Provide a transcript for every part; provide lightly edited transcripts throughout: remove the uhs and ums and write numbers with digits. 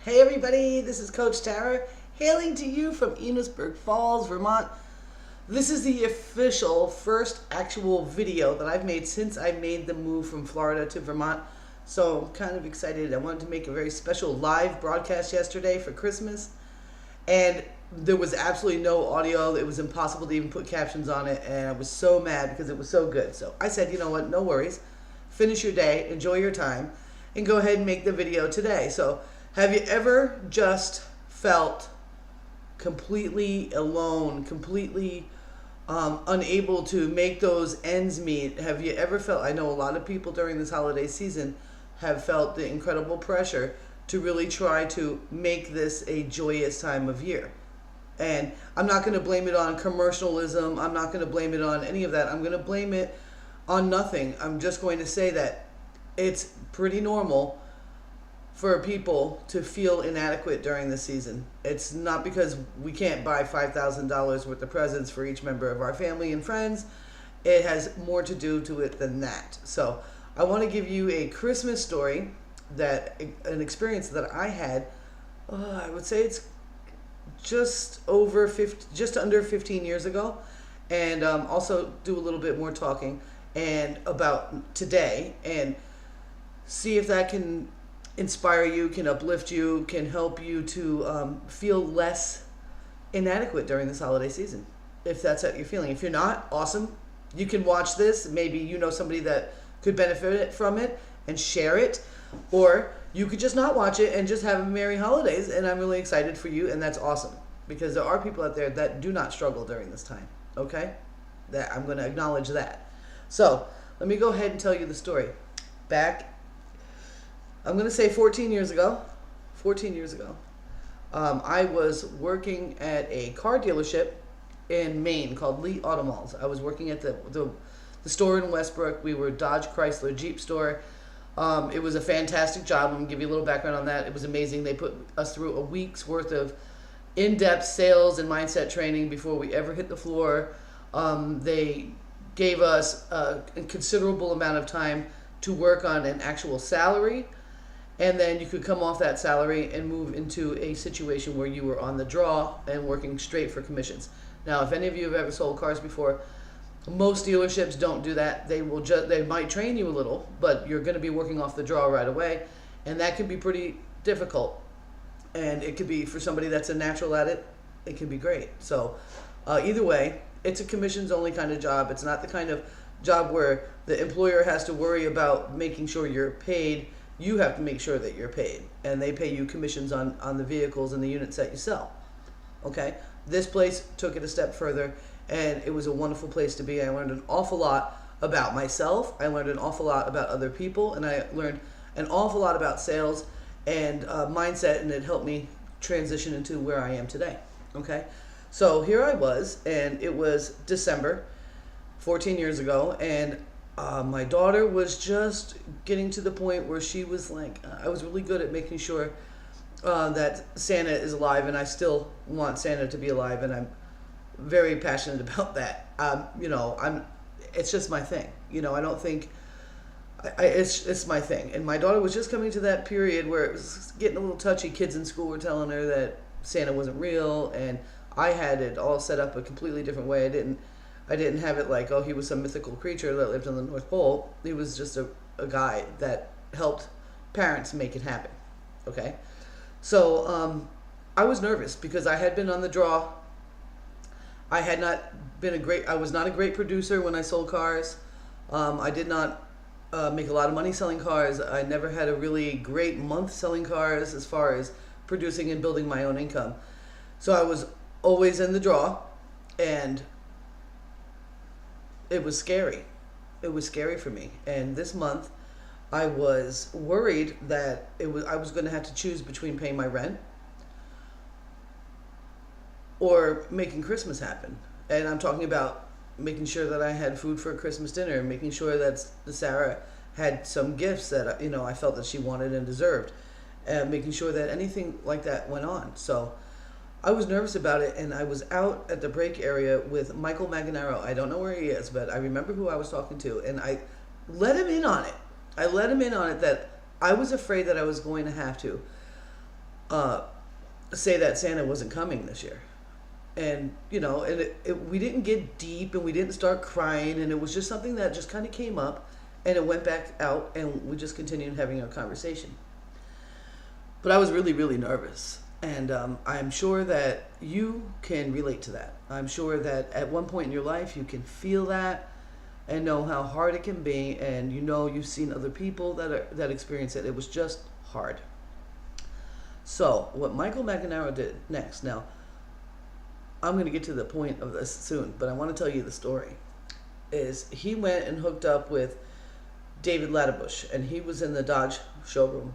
Hey everybody, this is Coach Tara, hailing to you from Enosburg Falls, Vermont. This is the official first actual video that I've made since I made the move from Florida to Vermont. So I'm kind of excited. I wanted to make a very special live broadcast yesterday for Christmas. And there was absolutely no audio. It was impossible to even put captions on it. And I was so mad because it was so good. So I said, you know what, no worries. Finish your day, enjoy your time, and go ahead and make the video today. So have you ever just felt completely alone, completely unable to make those ends meet? Have you ever felt, I know a lot of people during this holiday season have felt the incredible pressure to really try to make this a joyous time of year. And I'm not going to blame it on commercialism. I'm not going to blame it on any of that. I'm going to blame it on nothing. I'm just going to say that it's pretty normal for people to feel inadequate during the season. It's not because we can't buy $5,000 worth of presents for each member of our family and friends. It has more to do to it than that. So I want to give you a Christmas story, an experience that I had. I would say it's just under 15 years ago, and also do a little bit more talking and about today, and see if that can inspire you, can uplift you, can help you to feel less inadequate during this holiday season, if that's what you're feeling. If you're not, awesome. You can watch this. Maybe you know somebody that could benefit from it and share it. Or you could just not watch it and just have a merry holidays, and I'm really excited for you, and that's awesome. Because there are people out there that do not struggle during this time, okay? That I'm going to acknowledge that. So let me go ahead and tell you the story. I'm going to say 14 years ago, I was working at a car dealership in Maine called Lee Automalls. I was working at the store in Westbrook. We were a Dodge Chrysler Jeep store. It was a fantastic job. I'm going to give you a little background on that. It was amazing. They put us through a week's worth of in-depth sales and mindset training before we ever hit the floor. They gave us a considerable amount of time to work on an actual salary. And then you could come off that salary and move into a situation where you were on the draw and working straight for commissions. Now, if any of you have ever sold cars before, most dealerships don't do that. They might train you a little, but you're going to be working off the draw right away, and that can be pretty difficult. And it could be, for somebody that's a natural at it, it can be great. So either way, it's a commissions only kind of job. It's not the kind of job where the employer has to worry about making sure you're paid. You have to make sure that you're paid, and they pay you commissions on the vehicles and the units that you sell. Okay? This place took it a step further, and it was a wonderful place to be. I learned an awful lot about myself. I learned an awful lot about other people, and I learned an awful lot about sales and mindset, and it helped me transition into where I am today. Okay? So here I was, and it was December, 14 years ago, and my daughter was just getting to the point where she was like, I was really good at making sure that Santa is alive, and I still want Santa to be alive, and I'm very passionate about that. It's just my thing. I don't think, it's my thing. And my daughter was just coming to that period where it was getting a little touchy. Kids in school were telling her that Santa wasn't real, and I had it all set up a completely different way. I didn't have it like, oh, he was some mythical creature that lived on the North Pole. He was just a guy that helped parents make it happen. Okay? So I was nervous because I had been on the draw. I was not a great producer when I sold cars. I did not make a lot of money selling cars. I never had a really great month selling cars as far as producing and building my own income. So I was always in the draw, and it was scary. It was scary for me. And this month, I was worried that I was going to have to choose between paying my rent or making Christmas happen. And I'm talking about making sure that I had food for a Christmas dinner, making sure that Sarah had some gifts that I felt that she wanted and deserved, and making sure that anything like that went on. So I was nervous about it, and I was out at the break area with Michael Maganaro. I don't know where he is, but I remember who I was talking to, and I let him in on it. That I was afraid that I was going to have to uh, say that Santa wasn't coming this year. And, we didn't get deep and we didn't start crying, and it was just something that just kind of came up and it went back out, and we just continued having our conversation. But I was really, really nervous. And I'm sure that you can relate to that. I'm sure that at one point in your life you can feel that and know how hard it can be, and you've seen other people that experience it. It was just hard. So what Michael McEnroe did next. Now, I'm going to get to the point of this soon, but I want to tell you the story. Is he went and hooked up with David Latterbush, and he was in the Dodge showroom.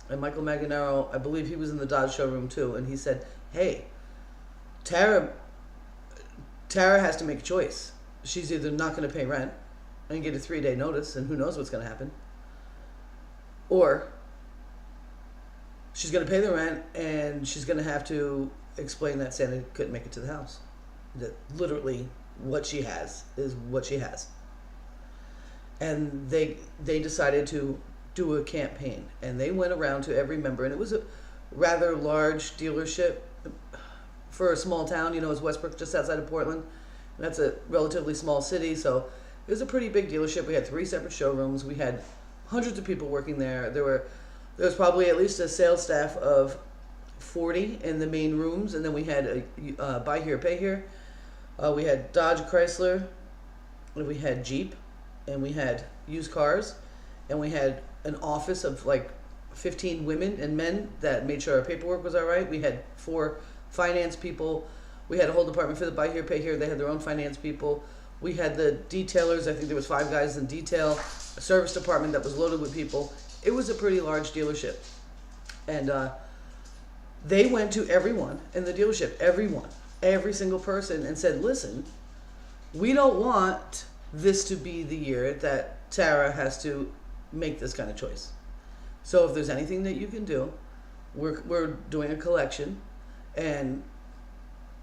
And Michael McEnroe, I believe he was in the Dodge showroom too, and he said, "Hey, Tara has to make a choice. She's either not going to pay rent and get a 3-day notice, and who knows what's going to happen, or she's going to pay the rent and she's going to have to explain that Santa couldn't make it to the house. That literally what she has is what she has." And they decided to do a campaign, and they went around to every member, and it was a rather large dealership for a small town. It's Westbrook, just outside of Portland. That's a relatively small city, so it was a pretty big dealership. We had 3 separate showrooms. We had hundreds of people working there. There was probably at least a sales staff of 40 in the main rooms, and then we had a buy here, pay here. We had Dodge, Chrysler, and we had Jeep, and we had used cars, and we had an office of like 15 women and men that made sure our paperwork was all right. We had 4 finance people. We had a whole department for the buy here, pay here. They had their own finance people. We had the detailers. I think there was 5 guys in detail. A service department that was loaded with people. It was a pretty large dealership. And they went to everyone in the dealership, every single person, and said, "Listen, we don't want this to be the year that Tara has to make this kind of choice. So if there's anything that you can do, we're doing a collection, and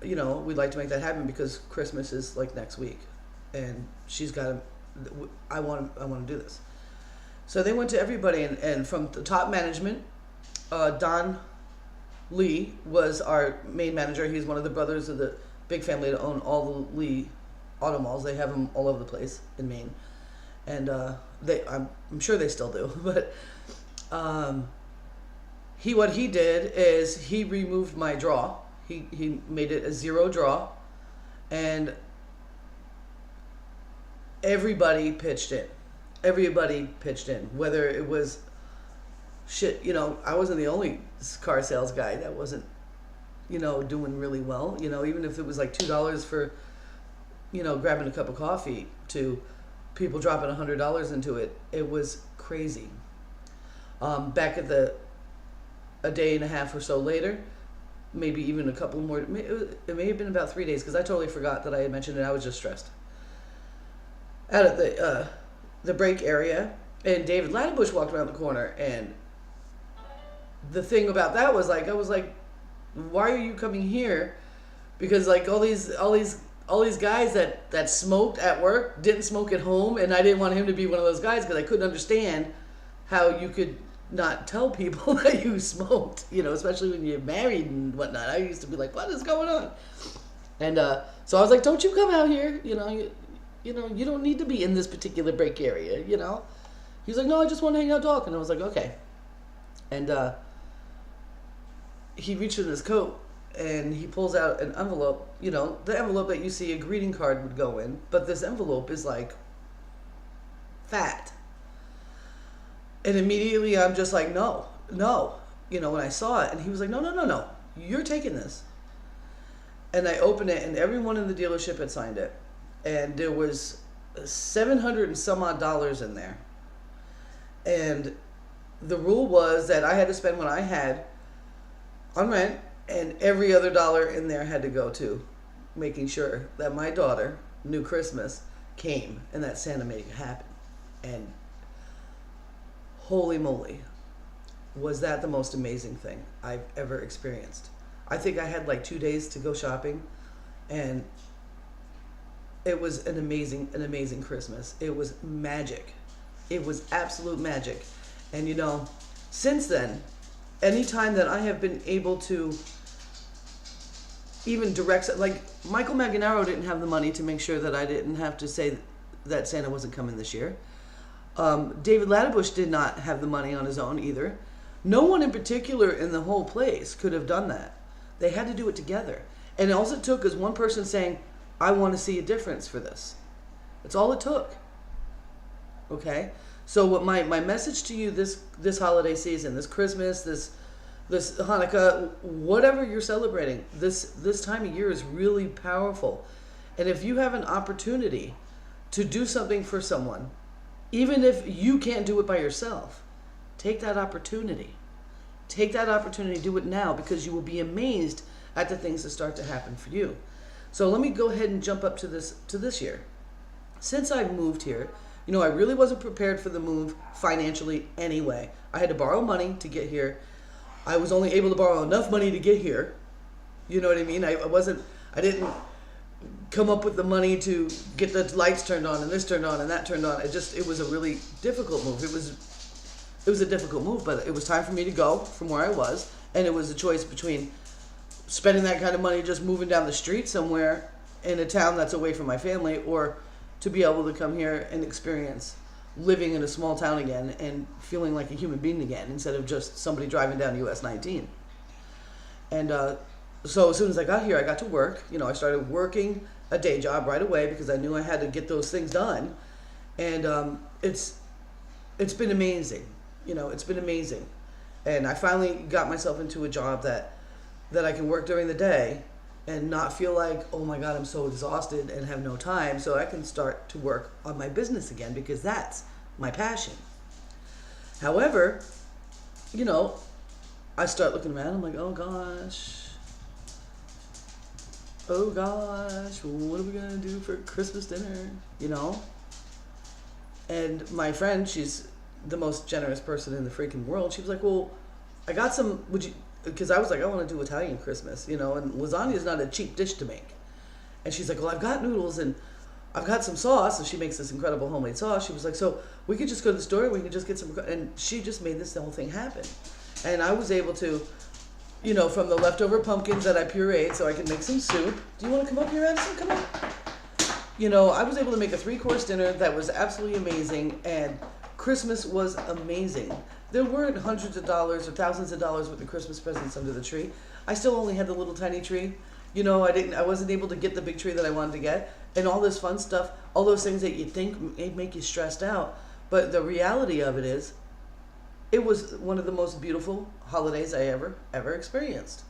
we'd like to make that happen because Christmas is like next week, and she's got to. I want to do this." So they went to everybody, and from the top management, Don Lee was our main manager. He's one of the brothers of the big family that own all the Lee auto malls. They have them all over the place in Maine, and I'm sure they still do. But what he did is he removed my draw. He made it a 0 draw, and everybody pitched in. Whether it was I wasn't the only car sales guy that wasn't doing really well. Even if it was like $2 for grabbing a cup of coffee, to people dropping $100 into it. It was crazy. Back at a day and a half or so later, maybe even a couple more. It may have been about 3 days, because I totally forgot that I had mentioned it. I was just stressed. Out at the break area, and David Latterbush walked around the corner, and the thing about that was I was like, "Why are you coming here?" Because all these guys that smoked at work didn't smoke at home, and I didn't want him to be one of those guys, because I couldn't understand how you could not tell people that you smoked, especially when you're married and whatnot. I used to be like, "What is going on?" And so I was like, "Don't you come out here, you don't need to be in this particular break area, He's like, "No, I just want to hang out, talk." And I was like, "Okay." And he reached in his coat, and he pulls out an envelope, the envelope that you see a greeting card would go in, but this envelope is like fat. And immediately I'm just like, no, when I saw it, and he was like, no, you're taking this. And I opened it, and everyone in the dealership had signed it, and there was $700 and some odd in there. And the rule was that I had to spend what I had on rent, and every other dollar in there had to go to making sure that my daughter knew Christmas came and that Santa made it happen. And holy moly, was that the most amazing thing I've ever experienced. I think I had like 2 days to go shopping, and it was an amazing Christmas. It was magic. It was absolute magic. And since then, anytime that I have been able to even direct, like Michael Maganaro didn't have the money to make sure that I didn't have to say that Santa wasn't coming this year. David Ladderbush did not have the money on his own either. No one in particular in the whole place could have done that. They had to do it together. And all it took is one person saying, I want to see a difference for this. That's all it took. Okay? So what my message to you this holiday season, this Christmas, this Hanukkah, whatever you're celebrating, this time of year is really powerful. And if you have an opportunity to do something for someone, even if you can't do it by yourself, take that opportunity. Take that opportunity, do it now, because you will be amazed at the things that start to happen for you. So let me go ahead and jump up to this year. Since I've moved here, I really wasn't prepared for the move financially anyway. I had to borrow money to get here. I was only able to borrow enough money to get here. You know what I mean? I didn't come up with the money to get the lights turned on and this turned on and that turned on. It was a really difficult move. It was a difficult move, but it was time for me to go from where I was, and it was a choice between spending that kind of money just moving down the street somewhere in a town that's away from my family, or to be able to come here and experience living in a small town again and feeling like a human being again instead of just somebody driving down US 19. And so as soon as I got here, I got to work. I started working a day job right away because I knew I had to get those things done. And it's been amazing. It's been amazing. And I finally got myself into a job that I can work during the day and not feel like, oh my God, I'm so exhausted and have no time. So I can start to work on my business again because that's my passion. However, I start looking around. I'm like, oh gosh, what are we going to do for Christmas dinner? And my friend, she's the most generous person in the freaking world. She was like, well, I got some, because I was like, I want to do Italian Christmas, and lasagna is not a cheap dish to make. And she's like, well, I've got noodles and I've got some sauce, and she makes this incredible homemade sauce. She was like, so we could just go to the store, we could just get some, and she just made the whole thing happen. And I was able to, from the leftover pumpkins that I pureed so I could make some soup. Do you want to come up here, Addison? Come on. I was able to make a 3-course dinner that was absolutely amazing, and Christmas was amazing. There weren't hundreds of dollars or thousands of dollars worth of Christmas presents under the tree. I still only had the little tiny tree. I wasn't able to get the big tree that I wanted to get, and all this fun stuff, all those things that you think make you stressed out. But the reality of it is, it was one of the most beautiful holidays I ever experienced.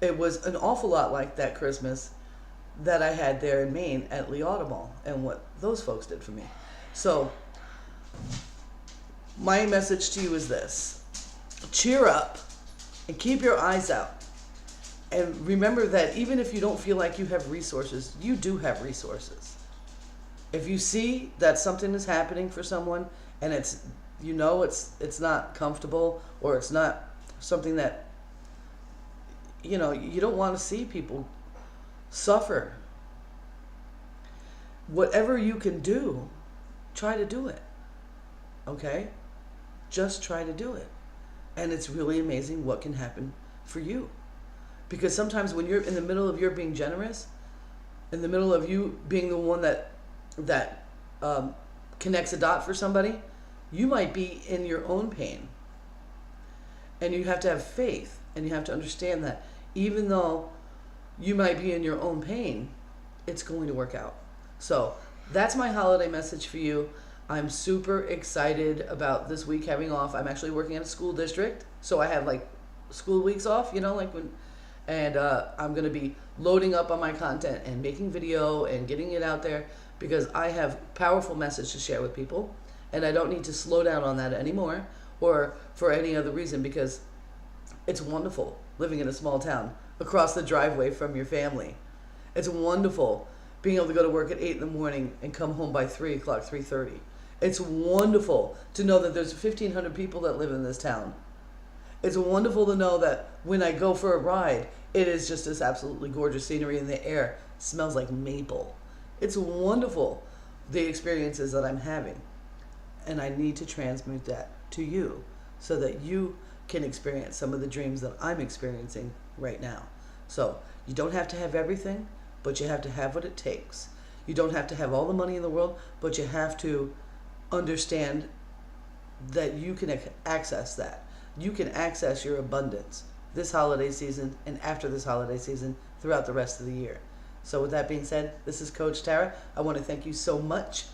It was an awful lot like that Christmas that I had there in Maine at Lee Automall and what those folks did for me. So my message to you is this: cheer up and keep your eyes out. And remember that even if you don't feel like you have resources, you do have resources. If you see that something is happening for someone and it's not comfortable, or it's not something that you don't want to see people suffer, whatever you can do, try to do it. Okay? Just try to do it. And it's really amazing what can happen for you. Because sometimes when you're in the middle of your being generous, in the middle of you being the one that connects a dot for somebody, you might be in your own pain. And you have to have faith, and you have to understand that even though you might be in your own pain, it's going to work out. So that's my holiday message for you. I'm super excited about this week having off. I'm actually working at a school district, so I have school weeks off, and I'm going to be loading up on my content and making video and getting it out there because I have powerful message to share with people, and I don't need to slow down on that anymore or for any other reason, because it's wonderful living in a small town across the driveway from your family. It's wonderful being able to go to work at 8 in the morning and come home by 3 o'clock, 3:30. It's wonderful to know that there's 1,500 people that live in this town. It's wonderful to know that when I go for a ride, it is just this absolutely gorgeous scenery, and the air smells like maple. It's wonderful, the experiences that I'm having. And I need to transmit that to you so that you can experience some of the dreams that I'm experiencing right now. So you don't have to have everything, but you have to have what it takes. You don't have to have all the money in the world, but you have to understand that you can access that. You can access your abundance this holiday season and after this holiday season throughout the rest of the year. So with that being said, this is Coach Tara. I want to thank you so much.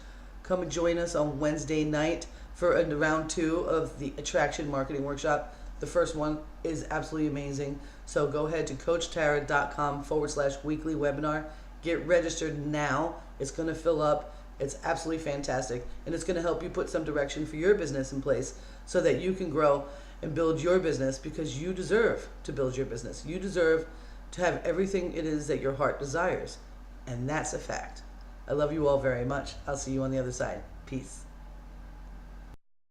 Come and join us on Wednesday night for round 2 of the Attraction Marketing Workshop. The first one is absolutely amazing. So go ahead to coachtara.com/weekly webinar. Get registered now. It's going to fill up. It's absolutely fantastic. And it's going to help you put some direction for your business in place so that you can grow and build your business, because you deserve to build your business. You deserve to have everything it is that your heart desires. And that's a fact. I love you all very much. I'll see you on the other side. Peace.